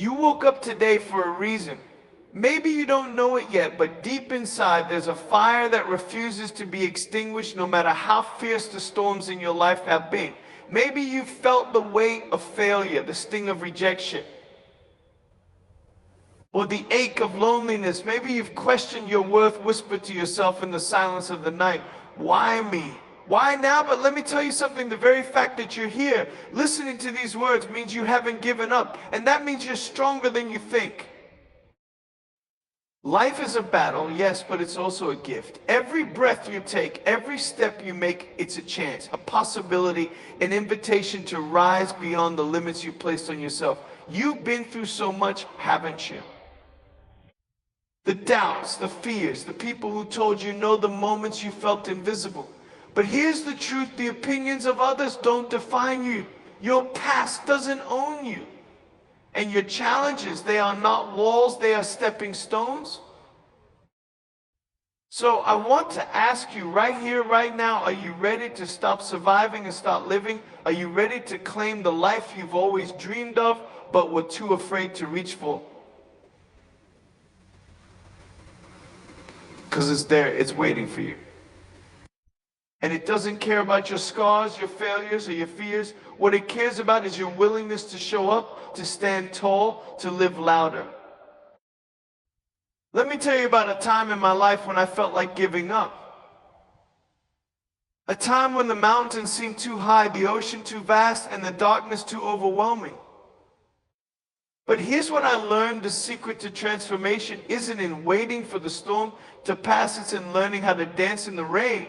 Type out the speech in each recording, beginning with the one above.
You woke up today for a reason. Maybe you don't know it yet, but deep inside there's a fire that refuses to be extinguished no matter how fierce the storms in your life have been. Maybe you felt the weight of failure, the sting of rejection, or the ache of loneliness. Maybe you've questioned your worth, whispered to yourself in the silence of the night, why me? Why now? But let me tell you something, the very fact that you're here, listening to these words means you haven't given up, and that means you're stronger than you think. Life is a battle, yes, but it's also a gift. Every breath you take, every step you make, it's a chance, a possibility, an invitation to rise beyond the limits you placed on yourself. You've been through so much, haven't you? The doubts, the fears, the people who told you no, the moments you felt invisible. But here's the truth, the opinions of others don't define you. Your past doesn't own you. And your challenges, they are not walls, they are stepping stones. So I want to ask you right here, right now, are you ready to stop surviving and start living? Are you ready to claim the life you've always dreamed of, but were too afraid to reach for? Because it's there, it's waiting for you. And it doesn't care about your scars, your failures, or your fears. What it cares about is your willingness to show up, to stand tall, to live louder. Let me tell you about a time in my life when I felt like giving up. A time when the mountains seemed too high, the ocean too vast, and the darkness too overwhelming. But here's what I learned: the secret to transformation isn't in waiting for the storm to pass, it's in learning how to dance in the rain.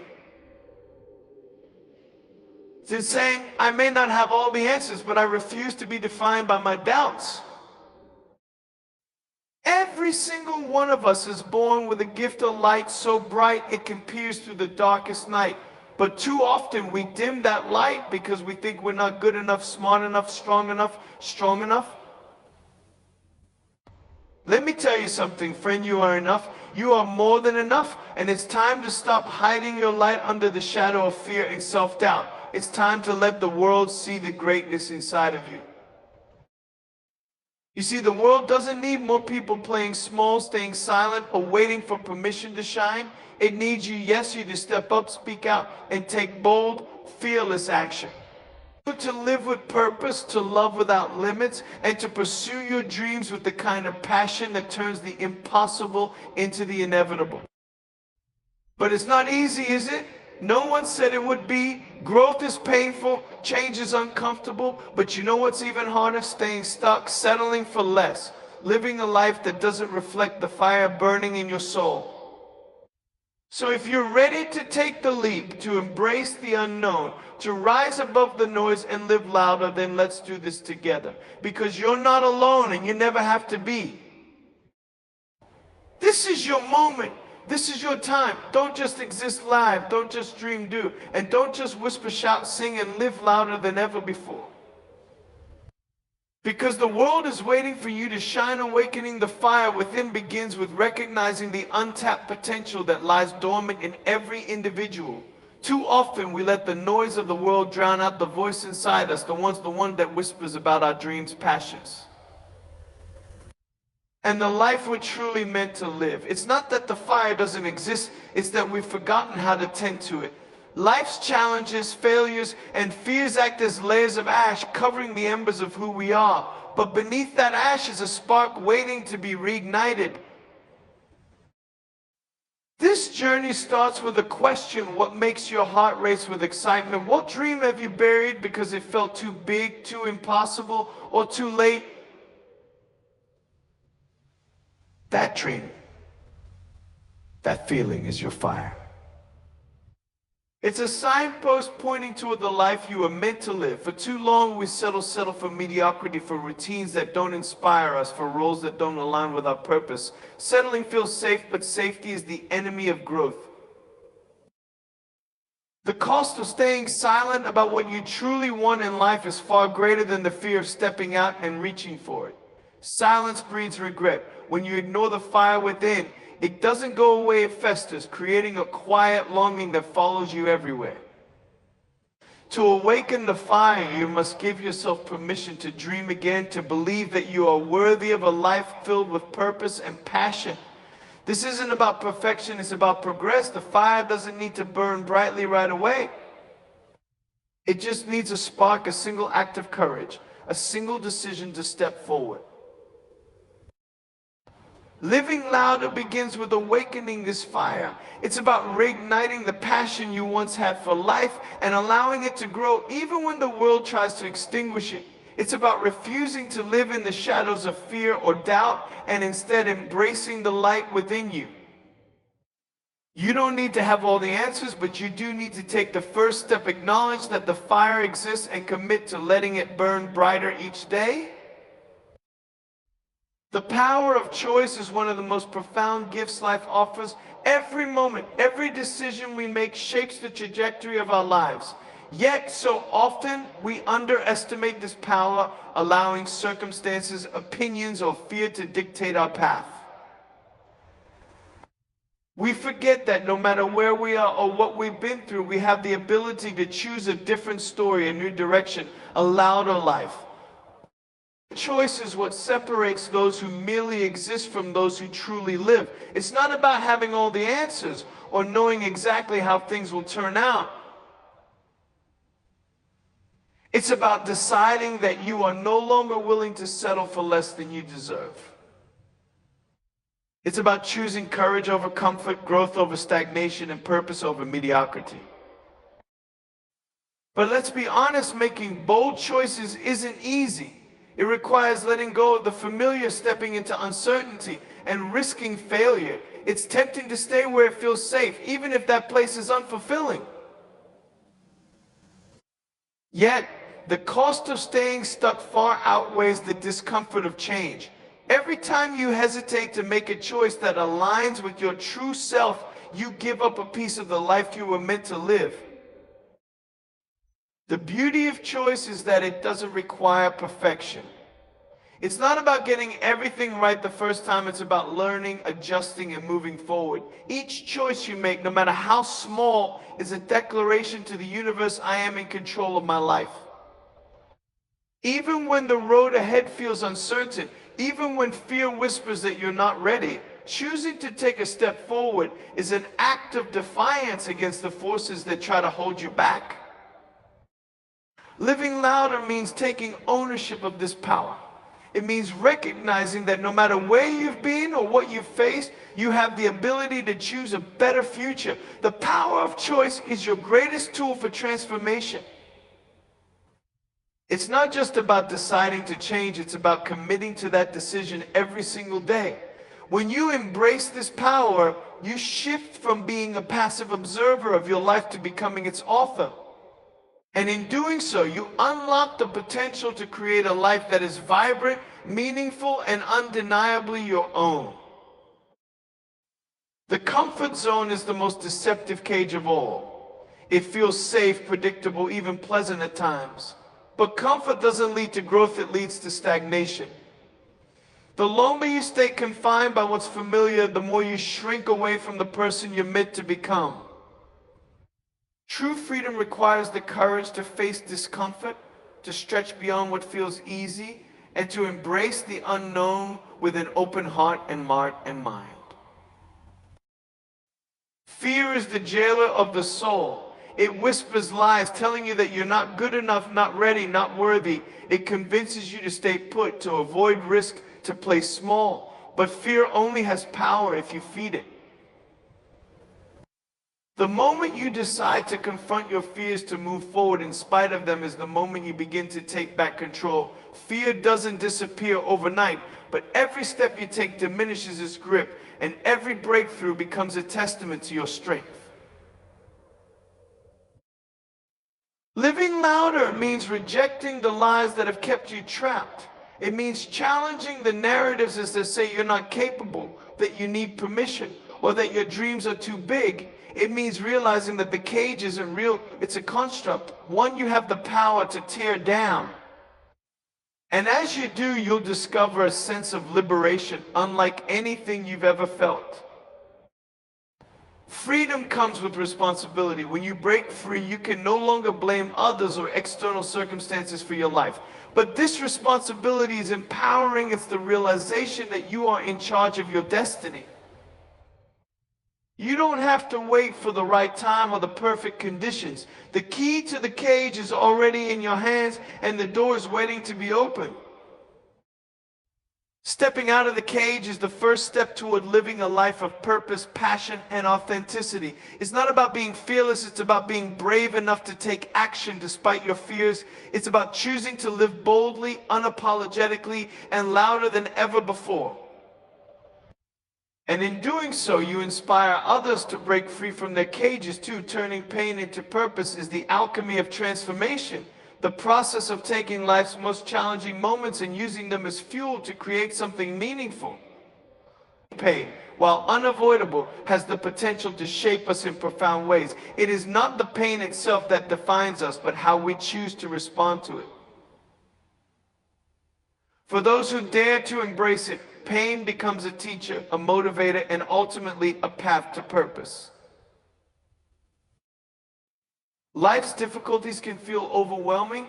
It's in saying, I may not have all the answers, but I refuse to be defined by my doubts. Every single one of us is born with a gift of light so bright it can pierce through the darkest night. But too often we dim that light because we think we're not good enough, smart enough, strong enough. Let me tell you something, friend, you are enough. You are more than enough, and it's time to stop hiding your light under the shadow of fear and self-doubt. It's time to let the world see the greatness inside of you. You see, the world doesn't need more people playing small, staying silent, or waiting for permission to shine. It needs you, yes, you to step up, speak out, and take bold, fearless action. To live with purpose, to love without limits, and to pursue your dreams with the kind of passion that turns the impossible into the inevitable. But it's not easy, is it? No one said it would be. Growth is painful, change is uncomfortable, but you know what's even harder? Staying stuck, settling for less, living a life that doesn't reflect the fire burning in your soul. So if you're ready to take the leap, to embrace the unknown, to rise above the noise and live louder, then let's do this together. Because you're not alone and you never have to be. This is your moment. This is your time. Don't just exist live. Don't just dream, do. And don't just whisper, shout, sing, and live louder than ever before. Because the world is waiting for you to shine. Awakening the fire within begins with recognizing the untapped potential that lies dormant in every individual. Too often we let the noise of the world drown out the voice inside us, the one that whispers about our dreams, passions, and the life we're truly meant to live. It's not that the fire doesn't exist, it's that we've forgotten how to tend to it. Life's challenges, failures, and fears act as layers of ash covering the embers of who we are. But beneath that ash is a spark waiting to be reignited. This journey starts with a question: what makes your heart race with excitement? What dream have you buried because it felt too big, too impossible, or too late? That dream, that feeling is your fire. It's a signpost pointing toward the life you were meant to live. For too long we settle for mediocrity, for routines that don't inspire us, for roles that don't align with our purpose. Settling feels safe, but safety is the enemy of growth. The cost of staying silent about what you truly want in life is far greater than the fear of stepping out and reaching for it. Silence breeds regret. When you ignore the fire within, it doesn't go away, it festers, creating a quiet longing that follows you everywhere. To awaken the fire, you must give yourself permission to dream again, to believe that you are worthy of a life filled with purpose and passion. This isn't about perfection, it's about progress. The fire doesn't need to burn brightly right away. It just needs a spark, a single act of courage, a single decision to step forward. Living louder begins with awakening this fire. It's about reigniting the passion you once had for life and allowing it to grow even when the world tries to extinguish it. It's about refusing to live in the shadows of fear or doubt and instead embracing the light within you. You don't need to have all the answers, but you do need to take the first step, acknowledge that the fire exists and commit to letting it burn brighter each day. The power of choice is one of the most profound gifts life offers. Every moment, every decision we make shapes the trajectory of our lives. Yet, so often, we underestimate this power, allowing circumstances, opinions, or fear to dictate our path. We forget that no matter where we are or what we've been through, we have the ability to choose a different story, a new direction, a louder life. Choice is what separates those who merely exist from those who truly live. It's not about having all the answers or knowing exactly how things will turn out. It's about deciding that you are no longer willing to settle for less than you deserve. It's about choosing courage over comfort, growth over stagnation, and purpose over mediocrity. But let's be honest, making bold choices isn't easy. It requires letting go of the familiar, stepping into uncertainty, and risking failure. It's tempting to stay where it feels safe, even if that place is unfulfilling. Yet, the cost of staying stuck far outweighs the discomfort of change. Every time you hesitate to make a choice that aligns with your true self, you give up a piece of the life you were meant to live. The beauty of choice is that it doesn't require perfection. It's not about getting everything right the first time, it's about learning, adjusting, and moving forward. Each choice you make, no matter how small, is a declaration to the universe, I am in control of my life. Even when the road ahead feels uncertain, even when fear whispers that you're not ready, choosing to take a step forward is an act of defiance against the forces that try to hold you back. Living louder means taking ownership of this power. It means recognizing that no matter where you've been or what you've faced, you have the ability to choose a better future. The power of choice is your greatest tool for transformation. It's not just about deciding to change, it's about committing to that decision every single day. When you embrace this power, you shift from being a passive observer of your life to becoming its author. And in doing so, you unlock the potential to create a life that is vibrant, meaningful, and undeniably your own. The comfort zone is the most deceptive cage of all. It feels safe, predictable, even pleasant at times. But comfort doesn't lead to growth, it leads to stagnation. The longer you stay confined by what's familiar, the more you shrink away from the person you're meant to become. True freedom requires the courage to face discomfort, to stretch beyond what feels easy, and to embrace the unknown with an open heart and mind. Fear is the jailer of the soul. It whispers lies, telling you that you're not good enough, not ready, not worthy. It convinces you to stay put, to avoid risk, to play small. But fear only has power if you feed it. The moment you decide to confront your fears, to move forward in spite of them, is the moment you begin to take back control. Fear doesn't disappear overnight, but every step you take diminishes its grip, and every breakthrough becomes a testament to your strength. Living louder means rejecting the lies that have kept you trapped. It means challenging the narratives as they say you're not capable, that you need permission, or that your dreams are too big. It means realizing that the cage isn't real, it's a construct, one you have the power to tear down. And as you do, you'll discover a sense of liberation unlike anything you've ever felt. Freedom comes with responsibility. When you break free, you can no longer blame others or external circumstances for your life. But this responsibility is empowering. It's the realization that you are in charge of your destiny. You don't have to wait for the right time or the perfect conditions. The key to the cage is already in your hands, and the door is waiting to be opened. Stepping out of the cage is the first step toward living a life of purpose, passion, and authenticity. It's not about being fearless, it's about being brave enough to take action despite your fears. It's about choosing to live boldly, unapologetically, and louder than ever before. And in doing so, you inspire others to break free from their cages too. Turning pain into purpose is the alchemy of transformation. The process of taking life's most challenging moments and using them as fuel to create something meaningful. Pain, while unavoidable, has the potential to shape us in profound ways. It is not the pain itself that defines us, but how we choose to respond to it. For those who dare to embrace it, pain becomes a teacher, a motivator, and ultimately a path to purpose. Life's difficulties can feel overwhelming,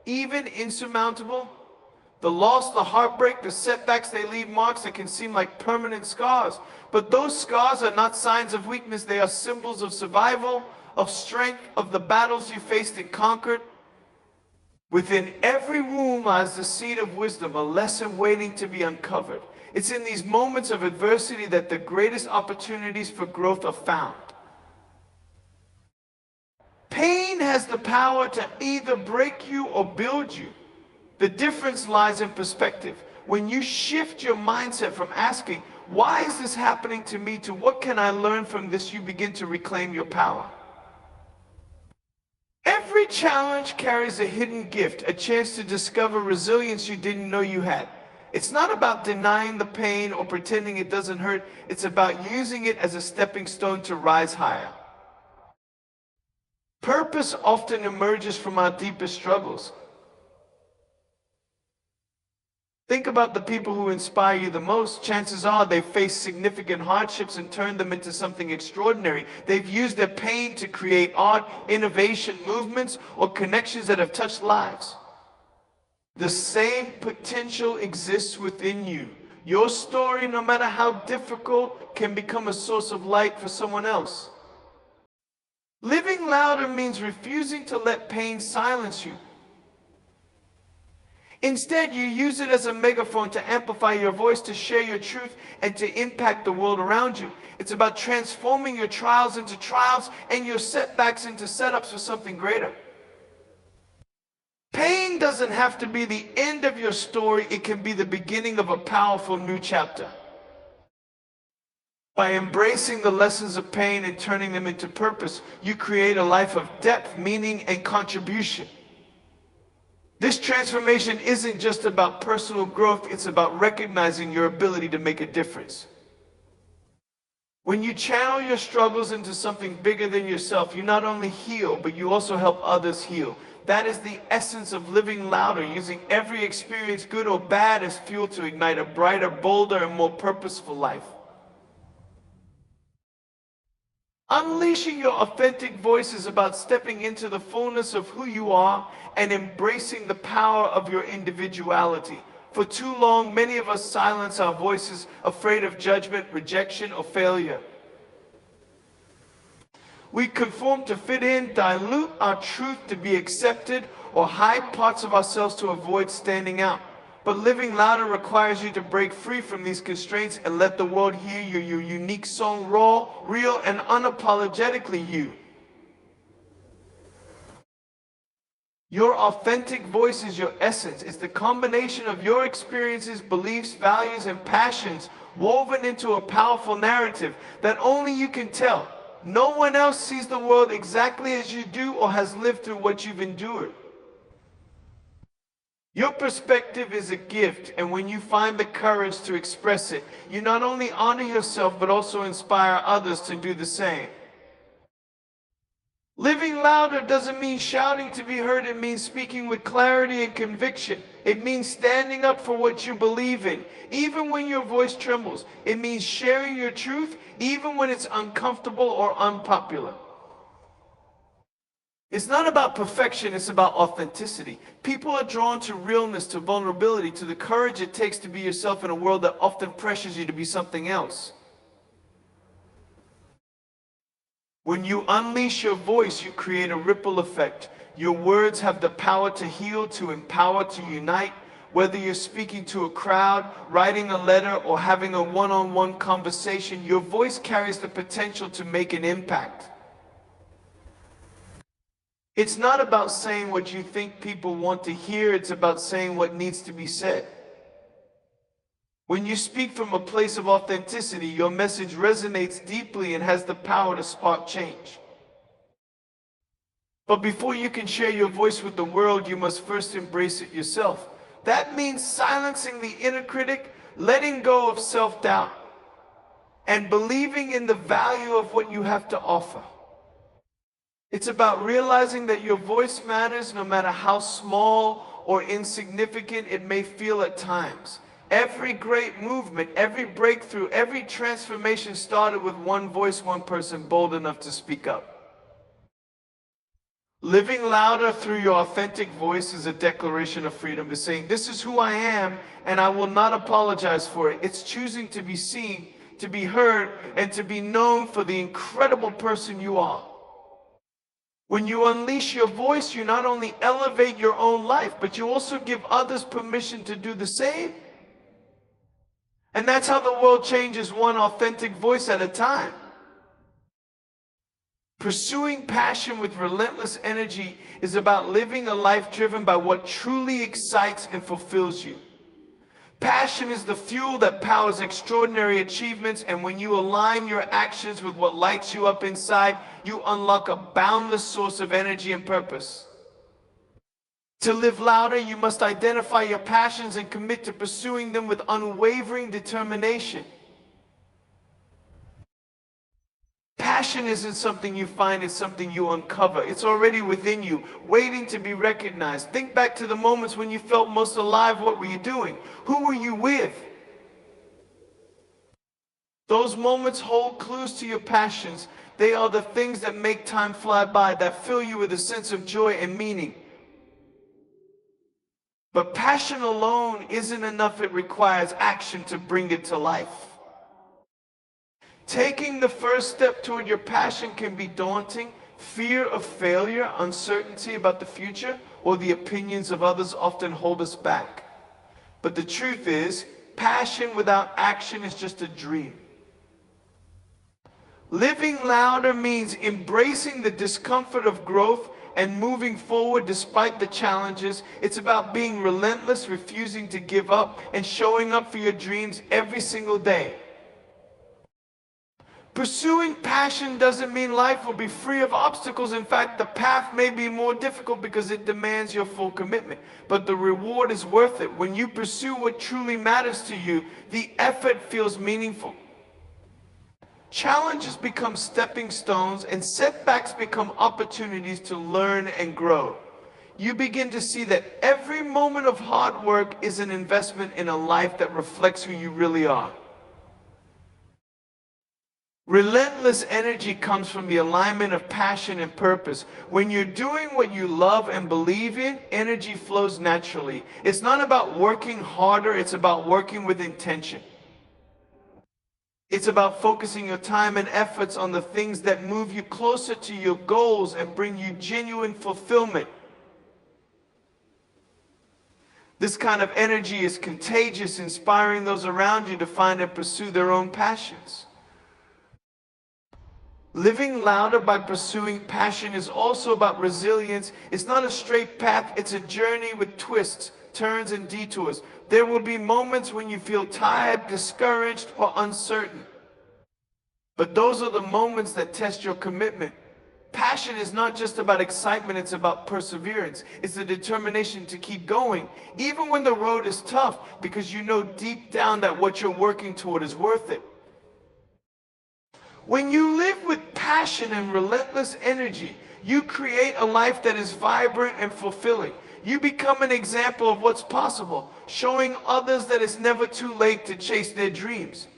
even insurmountable. The loss, the heartbreak, the setbacks, they leave marks that can seem like permanent scars. But those scars are not signs of weakness. They are symbols of survival, of strength, of the battles you faced and conquered. Within every wound lies the seed of wisdom, a lesson waiting to be uncovered. It's in these moments of adversity that the greatest opportunities for growth are found. Pain has the power to either break you or build you. The difference lies in perspective. When you shift your mindset from asking, why is this happening to me, to what can I learn from this, you begin to reclaim your power. Every challenge carries a hidden gift, a chance to discover resilience you didn't know you had. It's not about denying the pain or pretending it doesn't hurt. It's about using it as a stepping stone to rise higher. Purpose often emerges from our deepest struggles. Think about the people who inspire you the most. Chances are they've faced significant hardships and turned them into something extraordinary. They've used their pain to create art, innovation, movements, or connections that have touched lives. The same potential exists within you. Your story, no matter how difficult, can become a source of light for someone else. Living louder means refusing to let pain silence you. Instead, you use it as a megaphone to amplify your voice, to share your truth, and to impact the world around you. It's about transforming your trials into triumphs and your setbacks into setups for something greater. Pain doesn't have to be the end of your story. It can be the beginning of a powerful new chapter. By embracing the lessons of pain and turning them into purpose, you create a life of depth, meaning, and contribution. This transformation isn't just about personal growth, it's about recognizing your ability to make a difference. When you channel your struggles into something bigger than yourself, you not only heal, but you also help others heal. That is the essence of living louder, using every experience, good or bad, as fuel to ignite a brighter, bolder, and more purposeful life. Unleashing your authentic voice is about stepping into the fullness of who you are and embracing the power of your individuality. For too long, many of us silence our voices, afraid of judgment, rejection, or failure. We conform to fit in, dilute our truth to be accepted, or hide parts of ourselves to avoid standing out. But living louder requires you to break free from these constraints and let the world hear your unique song, raw, real, and unapologetically you. Your authentic voice is your essence. It's the combination of your experiences, beliefs, values, and passions woven into a powerful narrative that only you can tell. No one else sees the world exactly as you do or has lived through what you've endured. Your perspective is a gift, and when you find the courage to express it, you not only honor yourself, but also inspire others to do the same. Living louder doesn't mean shouting to be heard. It means speaking with clarity and conviction. It means standing up for what you believe in, even when your voice trembles. It means sharing your truth, even when it's uncomfortable or unpopular. It's not about perfection, it's about authenticity. People are drawn to realness, to vulnerability, to the courage it takes to be yourself in a world that often pressures you to be something else. When you unleash your voice, you create a ripple effect. Your words have the power to heal, to empower, to unite. Whether you're speaking to a crowd, writing a letter, or having a one-on-one conversation, your voice carries the potential to make an impact. It's not about saying what you think people want to hear, it's about saying what needs to be said. When you speak from a place of authenticity, your message resonates deeply and has the power to spark change. But before you can share your voice with the world, you must first embrace it yourself. That means silencing the inner critic, letting go of self-doubt, and believing in the value of what you have to offer. It's about realizing that your voice matters no matter how small or insignificant it may feel at times. Every great movement, every breakthrough, every transformation started with one voice, one person bold enough to speak up. Living louder through your authentic voice is a declaration of freedom. It's saying, this is who I am, and I will not apologize for it. It's choosing to be seen, to be heard, and to be known for the incredible person you are. When you unleash your voice, you not only elevate your own life, but you also give others permission to do the same. And that's how the world changes, one authentic voice at a time. Pursuing passion with relentless energy is about living a life driven by what truly excites and fulfills you. Passion is the fuel that powers extraordinary achievements, and when you align your actions with what lights you up inside, you unlock a boundless source of energy and purpose. To live louder, you must identify your passions and commit to pursuing them with unwavering determination. Passion isn't something you find, it's something you uncover. It's already within you, waiting to be recognized. Think back to the moments when you felt most alive. What were you doing? Who were you with? Those moments hold clues to your passions. They are the things that make time fly by, that fill you with a sense of joy and meaning. But passion alone isn't enough. It requires action to bring it to life. Taking the first step toward your passion can be daunting. Fear of failure, uncertainty about the future, or the opinions of others often hold us back. But the truth is, passion without action is just a dream. Living louder means embracing the discomfort of growth and moving forward despite the challenges. It's about being relentless, refusing to give up, and showing up for your dreams every single day. Pursuing passion doesn't mean life will be free of obstacles. In fact, the path may be more difficult because it demands your full commitment. But the reward is worth it. When you pursue what truly matters to you, the effort feels meaningful. Challenges become stepping stones, and setbacks become opportunities to learn and grow. You begin to see that every moment of hard work is an investment in a life that reflects who you really are. Relentless energy comes from the alignment of passion and purpose. When you're doing what you love and believe in, energy flows naturally. It's not about working harder, it's about working with intention. It's about focusing your time and efforts on the things that move you closer to your goals and bring you genuine fulfillment. This kind of energy is contagious, inspiring those around you to find and pursue their own passions. Living louder by pursuing passion is also about resilience. It's not a straight path, it's a journey with twists, turns, and detours. There will be moments when you feel tired, discouraged, or uncertain. But those are the moments that test your commitment. Passion is not just about excitement, it's about perseverance. It's the determination to keep going, even when the road is tough, because you know deep down that what you're working toward is worth it. When you live with passion, passion and relentless energy, you create a life that is vibrant and fulfilling. You become an example of what's possible, showing others that it's never too late to chase their dreams.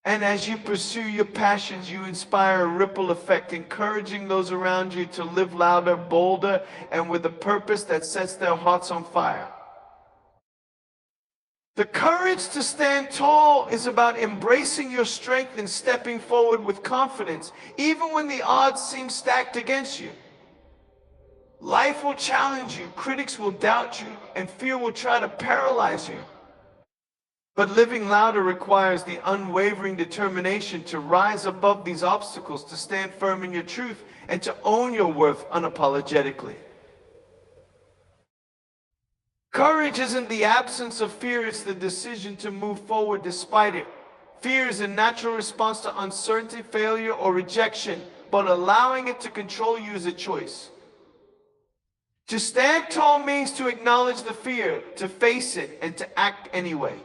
And as you pursue your passions, you inspire a ripple effect, encouraging those around you to live louder, bolder, and with a purpose that sets their hearts on fire. The courage to stand tall is about embracing your strength and stepping forward with confidence, even when the odds seem stacked against you. Life will challenge you, critics will doubt you, and fear will try to paralyze you. But living louder requires the unwavering determination to rise above these obstacles, to stand firm in your truth, and to own your worth unapologetically. Courage isn't the absence of fear, it's the decision to move forward despite it. Fear is a natural response to uncertainty, failure, or rejection, but allowing it to control you is a choice. To stand tall means to acknowledge the fear, to face it, and to act anyway.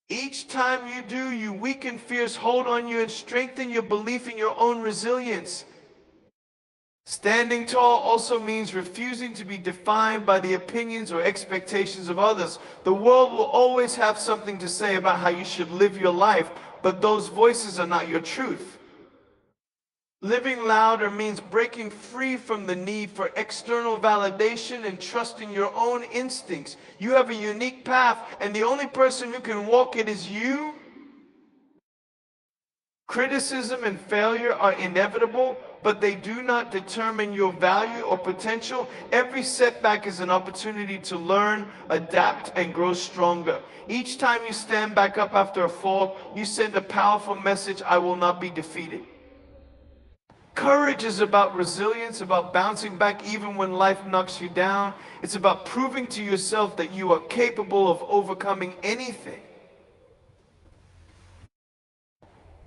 Each time you do, you weaken fear's hold on you and strengthen your belief in your own resilience. Standing tall also means refusing to be defined by the opinions or expectations of others. The world will always have something to say about how you should live your life, but those voices are not your truth. Living louder means breaking free from the need for external validation and trusting your own instincts. You have a unique path, and the only person who can walk it is you. Criticism and failure are inevitable, but they do not determine your value or potential. Every setback is an opportunity to learn, adapt, and grow stronger. Each time you stand back up after a fall, you send a powerful message: I will not be defeated. Courage is about resilience, about bouncing back even when life knocks you down. It's about proving to yourself that you are capable of overcoming anything.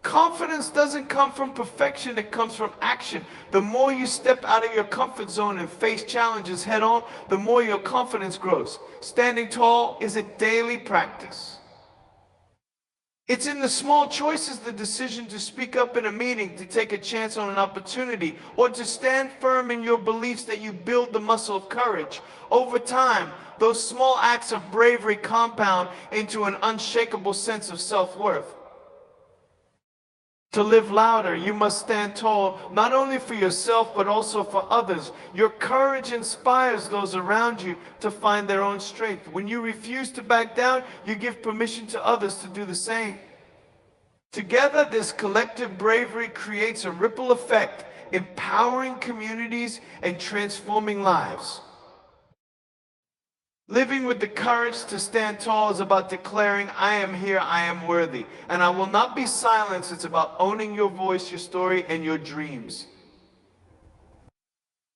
Confidence doesn't come from perfection, it comes from action. The more you step out of your comfort zone and face challenges head on, the more your confidence grows. Standing tall is a daily practice. It's in the small choices, the decision to speak up in a meeting, to take a chance on an opportunity, or to stand firm in your beliefs, that you build the muscle of courage. Over time, those small acts of bravery compound into an unshakable sense of self-worth. To live louder, you must stand tall, not only for yourself, but also for others. Your courage inspires those around you to find their own strength. When you refuse to back down, you give permission to others to do the same. Together, this collective bravery creates a ripple effect, empowering communities and transforming lives. Living with the courage to stand tall is about declaring, I am here, I am worthy, and I will not be silenced. It's about owning your voice, your story, and your dreams.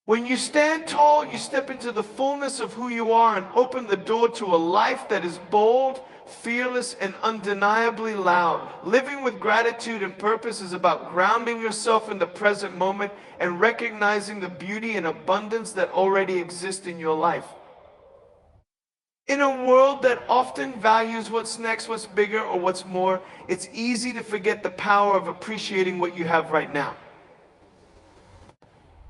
When you stand tall, you step into the fullness of who you are and open the door to a life that is bold, fearless, and undeniably loud. Living with gratitude and purpose is about grounding yourself in the present moment and recognizing the beauty and abundance that already exist in your life. In a world that often values what's next, what's bigger, or what's more, it's easy to forget the power of appreciating what you have right now.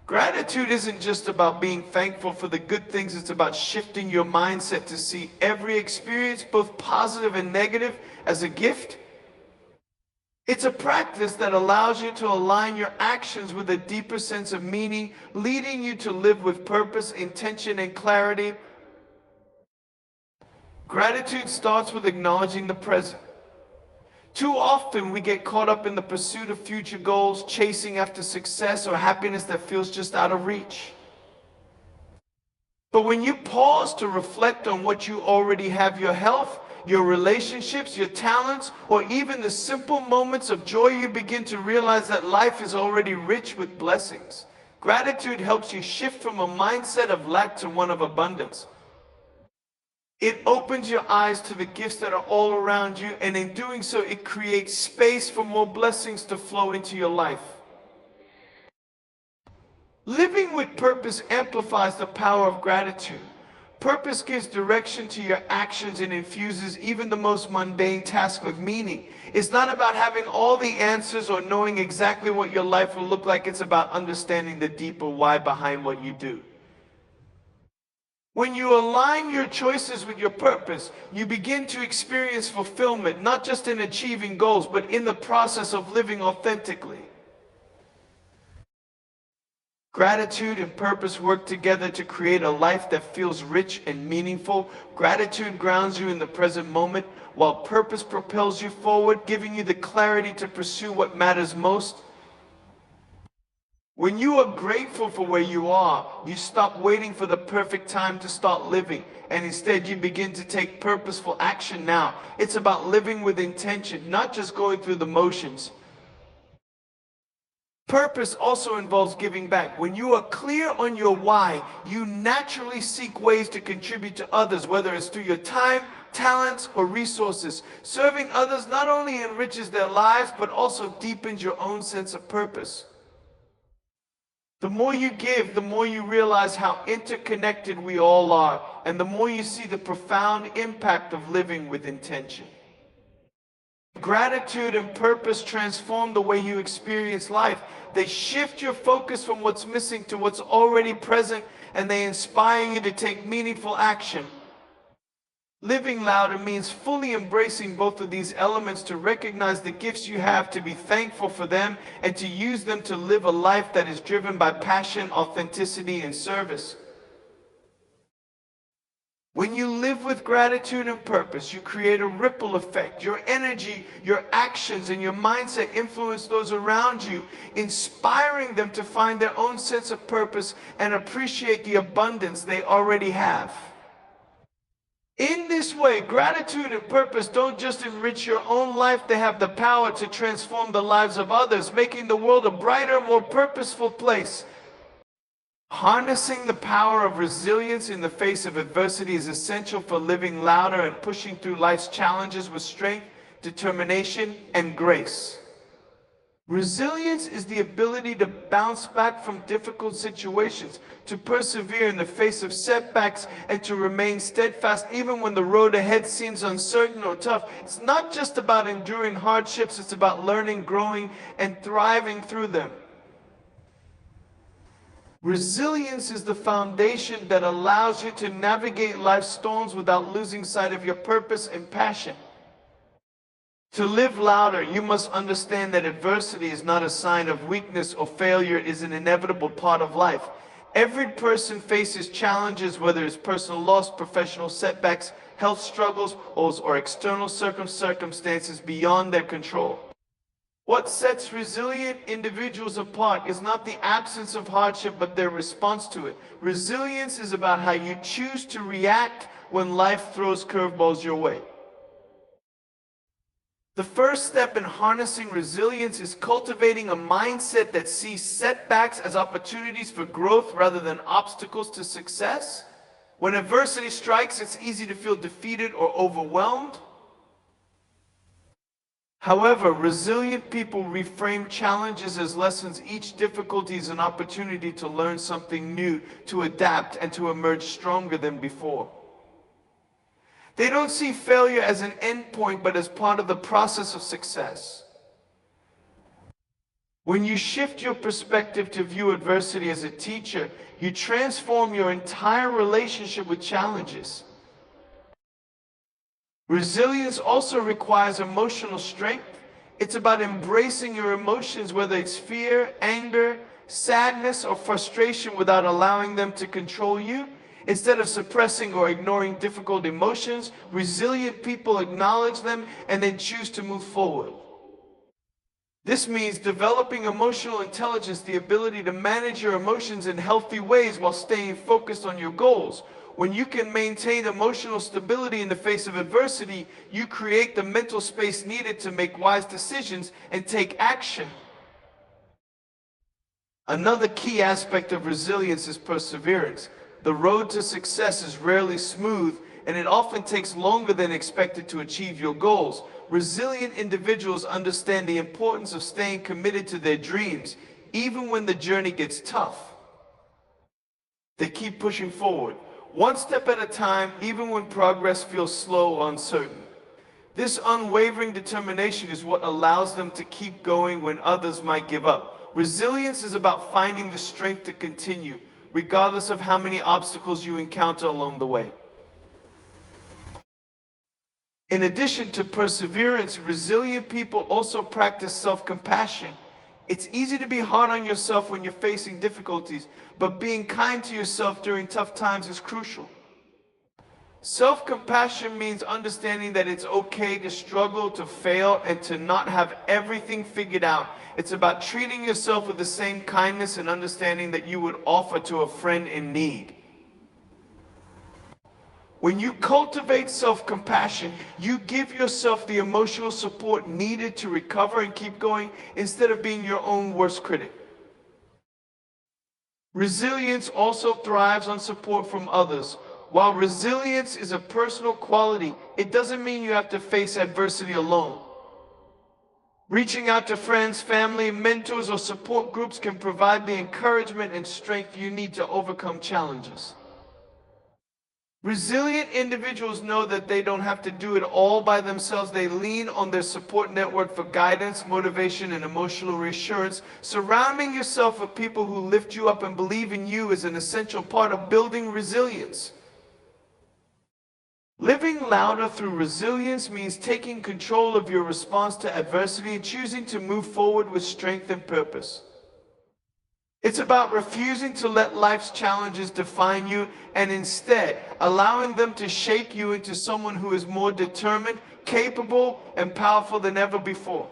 Gratitude isn't just about being thankful for the good things, it's about shifting your mindset to see every experience, both positive and negative, as a gift. It's a practice that allows you to align your actions with a deeper sense of meaning, leading you to live with purpose, intention, and clarity. Gratitude starts with acknowledging the present. Too often we get caught up in the pursuit of future goals, chasing after success or happiness that feels just out of reach. But when you pause to reflect on what you already have, your health, your relationships, your talents, or even the simple moments of joy, you begin to realize that life is already rich with blessings. Gratitude helps you shift from a mindset of lack to one of abundance. It opens your eyes to the gifts that are all around you, and in doing so, it creates space for more blessings to flow into your life. Living with purpose amplifies the power of gratitude. Purpose gives direction to your actions and infuses even the most mundane task with meaning. It's not about having all the answers or knowing exactly what your life will look like. It's about understanding the deeper why behind what you do. When you align your choices with your purpose, you begin to experience fulfillment, not just in achieving goals, but in the process of living authentically. Gratitude and purpose work together to create a life that feels rich and meaningful. Gratitude grounds you in the present moment, while purpose propels you forward, giving you the clarity to pursue what matters most. When you are grateful for where you are, you stop waiting for the perfect time to start living, and instead you begin to take purposeful action now. It's about living with intention, not just going through the motions. Purpose also involves giving back. When you are clear on your why, you naturally seek ways to contribute to others, whether it's through your time, talents, or resources. Serving others not only enriches their lives, but also deepens your own sense of purpose. The more you give, the more you realize how interconnected we all are, and the more you see the profound impact of living with intention. Gratitude and purpose transform the way you experience life. They shift your focus from what's missing to what's already present, and they inspire you to take meaningful action. Living louder means fully embracing both of these elements, to recognize the gifts you have, to be thankful for them, and to use them to live a life that is driven by passion, authenticity, and service. When you live with gratitude and purpose, you create a ripple effect. Your energy, your actions, and your mindset influence those around you, inspiring them to find their own sense of purpose and appreciate the abundance they already have. In this way, gratitude and purpose don't just enrich your own life, they have the power to transform the lives of others, making the world a brighter, more purposeful place. Harnessing the power of resilience in the face of adversity is essential for living louder and pushing through life's challenges with strength, determination, and grace. Resilience is the ability to bounce back from difficult situations, to persevere in the face of setbacks, and to remain steadfast even when the road ahead seems uncertain or tough. It's not just about enduring hardships, it's about learning, growing, and thriving through them. Resilience is the foundation that allows you to navigate life's storms without losing sight of your purpose and passion. To live louder, you must understand that adversity is not a sign of weakness or failure. It is an inevitable part of life. Every person faces challenges, whether it's personal loss, professional setbacks, health struggles, or external circumstances beyond their control. What sets resilient individuals apart is not the absence of hardship, but their response to it. Resilience is about how you choose to react when life throws curveballs your way. The first step in harnessing resilience is cultivating a mindset that sees setbacks as opportunities for growth rather than obstacles to success. When adversity strikes, it's easy to feel defeated or overwhelmed. However, resilient people reframe challenges as lessons. Each difficulty is an opportunity to learn something new, to adapt, and to emerge stronger than before. They don't see failure as an endpoint, but as part of the process of success. When you shift your perspective to view adversity as a teacher, you transform your entire relationship with challenges. Resilience also requires emotional strength. It's about embracing your emotions, whether it's fear, anger, sadness, or frustration, without allowing them to control you. Instead of suppressing or ignoring difficult emotions, resilient people acknowledge them and then choose to move forward. This means developing emotional intelligence, the ability to manage your emotions in healthy ways while staying focused on your goals. When you can maintain emotional stability in the face of adversity, you create the mental space needed to make wise decisions and take action. Another key aspect of resilience is perseverance. The road to success is rarely smooth, and it often takes longer than expected to achieve your goals. Resilient individuals understand the importance of staying committed to their dreams, even when the journey gets tough. They keep pushing forward. one step at a time, even when progress feels slow or uncertain. This unwavering determination is what allows them to keep going when others might give up. Resilience is about finding the strength to continue, regardless of how many obstacles you encounter along the way. In addition to perseverance, resilient people also practice self-compassion. It's easy to be hard on yourself when you're facing difficulties, but being kind to yourself during tough times is crucial. Self-compassion means understanding that it's okay to struggle, to fail, and to not have everything figured out. It's about treating yourself with the same kindness and understanding that you would offer to a friend in need. When you cultivate self-compassion, you give yourself the emotional support needed to recover and keep going instead of being your own worst critic. Resilience also thrives on support from others. While resilience is a personal quality, it doesn't mean you have to face adversity alone. Reaching out to friends, family, mentors, or support groups can provide the encouragement and strength you need to overcome challenges. Resilient individuals know that they don't have to do it all by themselves. They lean on their support network for guidance, motivation, and emotional reassurance. Surrounding yourself with people who lift you up and believe in you is an essential part of building resilience. Living louder through resilience means taking control of your response to adversity and choosing to move forward with strength and purpose. It's about refusing to let life's challenges define you and instead allowing them to shape you into someone who is more determined, capable, and powerful than ever before.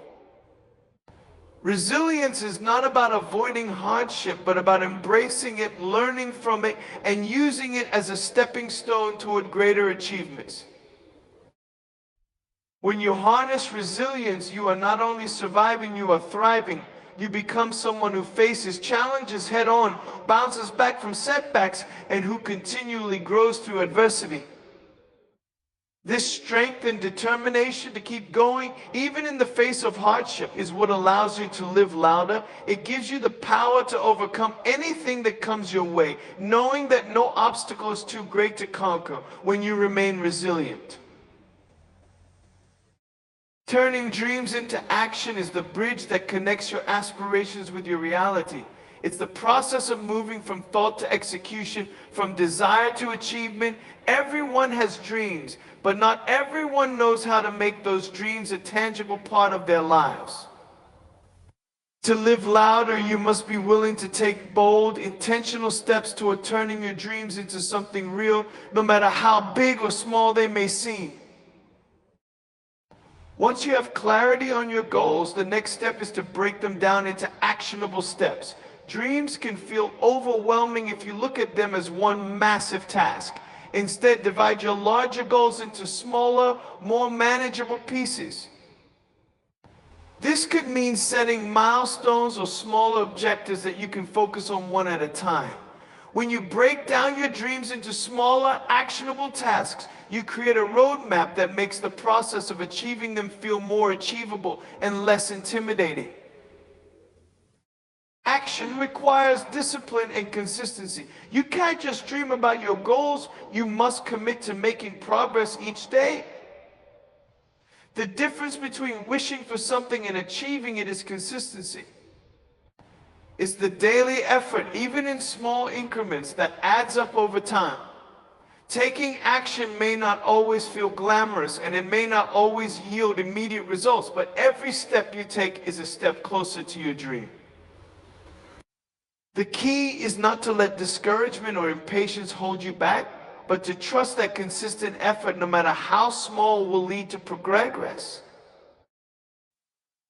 Resilience is not about avoiding hardship, but about embracing it, learning from it, and using it as a stepping stone toward greater achievements. When you harness resilience, you are not only surviving, you are thriving. You become someone who faces challenges head on, bounces back from setbacks, and who continually grows through adversity. This strength and determination to keep going, even in the face of hardship, is what allows you to live louder. It gives you the power to overcome anything that comes your way, knowing that no obstacle is too great to conquer when you remain resilient. Turning dreams into action is the bridge that connects your aspirations with your reality. It's the process of moving from thought to execution, from desire to achievement. Everyone has dreams, but not everyone knows how to make those dreams a tangible part of their lives. To live louder, you must be willing to take bold, intentional steps toward turning your dreams into something real, no matter how big or small they may seem. Once you have clarity on your goals, the next step is to break them down into actionable steps. Dreams can feel overwhelming if you look at them as one massive task. Instead, divide your larger goals into smaller, more manageable pieces. This could mean setting milestones or smaller objectives that you can focus on one at a time. When you break down your dreams into smaller, actionable tasks, you create a roadmap that makes the process of achieving them feel more achievable and less intimidating. Action requires discipline and consistency. You can't just dream about your goals, you must commit to making progress each day. The difference between wishing for something and achieving it is consistency. It's the daily effort, even in small increments, that adds up over time. Taking action may not always feel glamorous, and it may not always yield immediate results, but every step you take is a step closer to your dream. The key is not to let discouragement or impatience hold you back, but to trust that consistent effort, no matter how small, will lead to progress.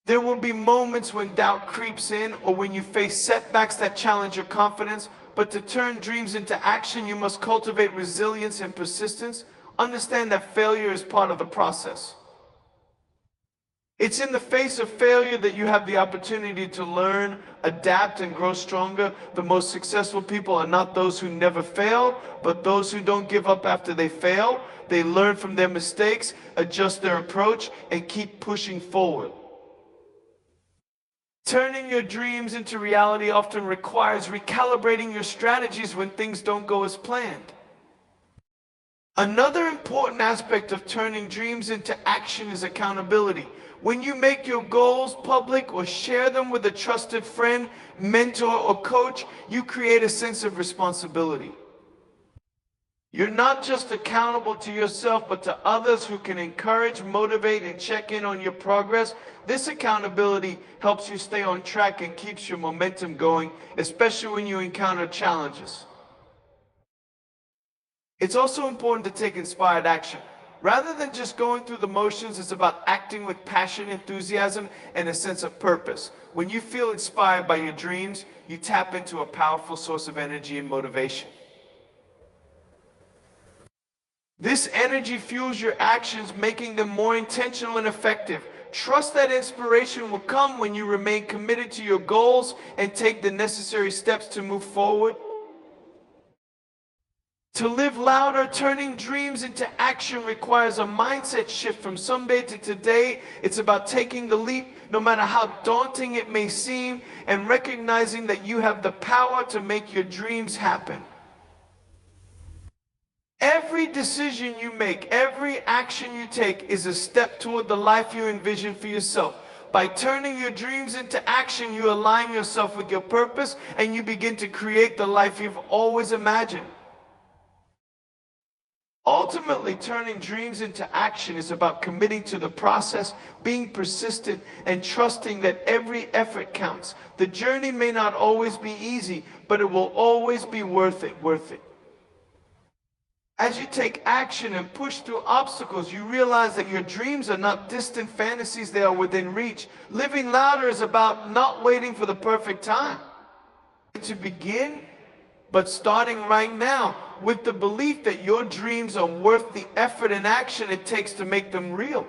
There will be moments when doubt creeps in or when you face setbacks that challenge your confidence, but to turn dreams into action, you must cultivate resilience and persistence. Understand that failure is part of the process. It's in the face of failure that you have the opportunity to learn, adapt, and grow stronger. The most successful people are not those who never fail, but those who don't give up after they fail. They learn from their mistakes, adjust their approach, and keep pushing forward. Turning your dreams into reality often requires recalibrating your strategies when things don't go as planned. Another important aspect of turning dreams into action is accountability. When you make your goals public or share them with a trusted friend, mentor, or coach, you create a sense of responsibility. You're not just accountable to yourself, but to others who can encourage, motivate, and check in on your progress. This accountability helps you stay on track and keeps your momentum going, especially when you encounter challenges. It's also important to take inspired action. Rather than just going through the motions, it's about acting with passion, enthusiasm, and a sense of purpose. When you feel inspired by your dreams, you tap into a powerful source of energy and motivation. This energy fuels your actions, making them more intentional and effective. Trust that inspiration will come when you remain committed to your goals and take the necessary steps to move forward. To live louder, turning dreams into action requires a mindset shift from someday to today. It's about taking the leap, no matter how daunting it may seem, and recognizing that you have the power to make your dreams happen. Every decision you make, every action you take is a step toward the life you envision for yourself. By turning your dreams into action, you align yourself with your purpose and you begin to create the life you've always imagined. Ultimately, turning dreams into action is about committing to the process, being persistent, and trusting that every effort counts. The journey may not always be easy, but it will always be worth it. As you take action and push through obstacles, you realize that your dreams are not distant fantasies, they are within reach. Living louder is about not waiting for the perfect time to begin, but starting right now with the belief that your dreams are worth the effort and action it takes to make them real.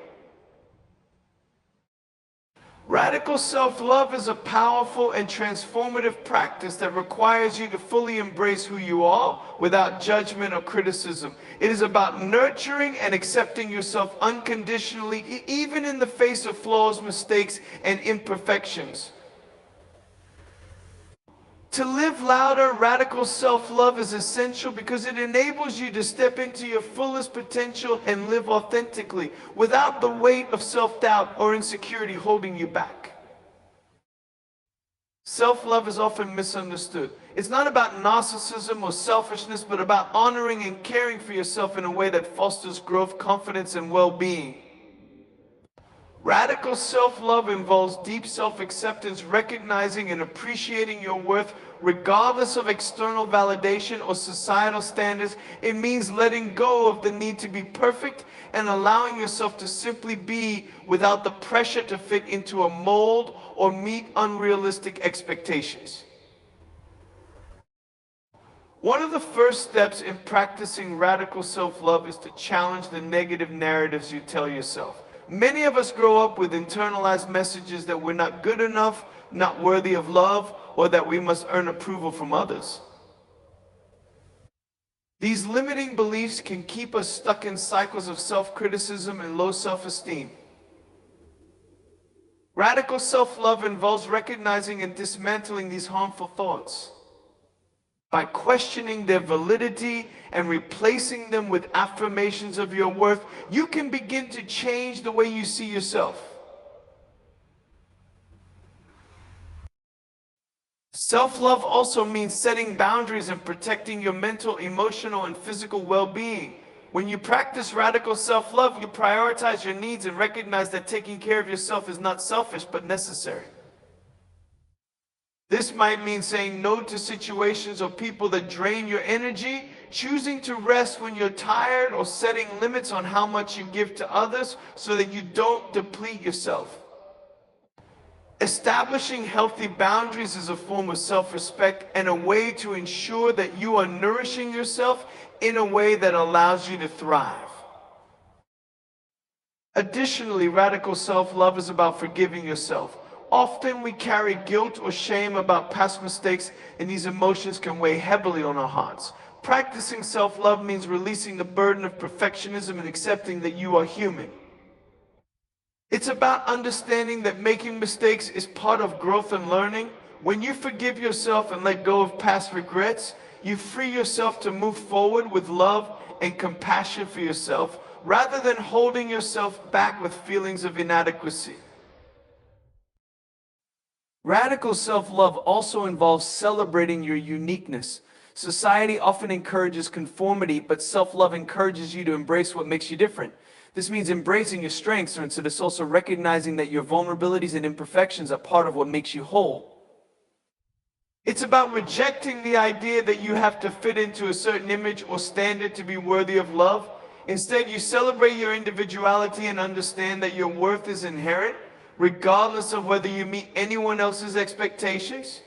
Radical self-love is a powerful and transformative practice that requires you to fully embrace who you are without judgment or criticism. It is about nurturing and accepting yourself unconditionally, even in the face of flaws, mistakes, and imperfections. To live louder, radical self-love is essential because it enables you to step into your fullest potential and live authentically without the weight of self-doubt or insecurity holding you back. Self-love is often misunderstood. It's not about narcissism or selfishness, but about honoring and caring for yourself in a way that fosters growth, confidence, and well-being. Radical self-love involves deep self-acceptance, recognizing and appreciating your worth regardless of external validation or societal standards. It means letting go of the need to be perfect and allowing yourself to simply be without the pressure to fit into a mold or meet unrealistic expectations. One of the first steps in practicing radical self-love is to challenge the negative narratives you tell yourself. Many of us grow up with internalized messages that we're not good enough, not worthy of love, or that we must earn approval from others. These limiting beliefs can keep us stuck in cycles of self-criticism and low self-esteem. Radical self-love involves recognizing and dismantling these harmful thoughts. By questioning their validity and replacing them with affirmations of your worth, you can begin to change the way you see yourself. Self-love also means setting boundaries and protecting your mental, emotional, and physical well-being. When you practice radical self-love, you prioritize your needs and recognize that taking care of yourself is not selfish but necessary. This might mean saying no to situations or people that drain your energy, choosing to rest when you're tired, or setting limits on how much you give to others so that you don't deplete yourself. Establishing healthy boundaries is a form of self-respect and a way to ensure that you are nourishing yourself in a way that allows you to thrive. Additionally, radical self-love is about forgiving yourself. Often we carry guilt or shame about past mistakes, and these emotions can weigh heavily on our hearts. Practicing self-love means releasing the burden of perfectionism and accepting that you are human. It's about understanding that making mistakes is part of growth and learning. When you forgive yourself and let go of past regrets, you free yourself to move forward with love and compassion for yourself, rather than holding yourself back with feelings of inadequacy. Radical self-love also involves celebrating your uniqueness. Society often encourages conformity, but self-love encourages you to embrace what makes you different. This means embracing your strengths, and so it's also recognizing that your vulnerabilities and imperfections are part of what makes you whole. It's about rejecting the idea that you have to fit into a certain image or standard to be worthy of love. Instead, you celebrate your individuality and understand that your worth is inherent, regardless of whether you meet anyone else's expectations.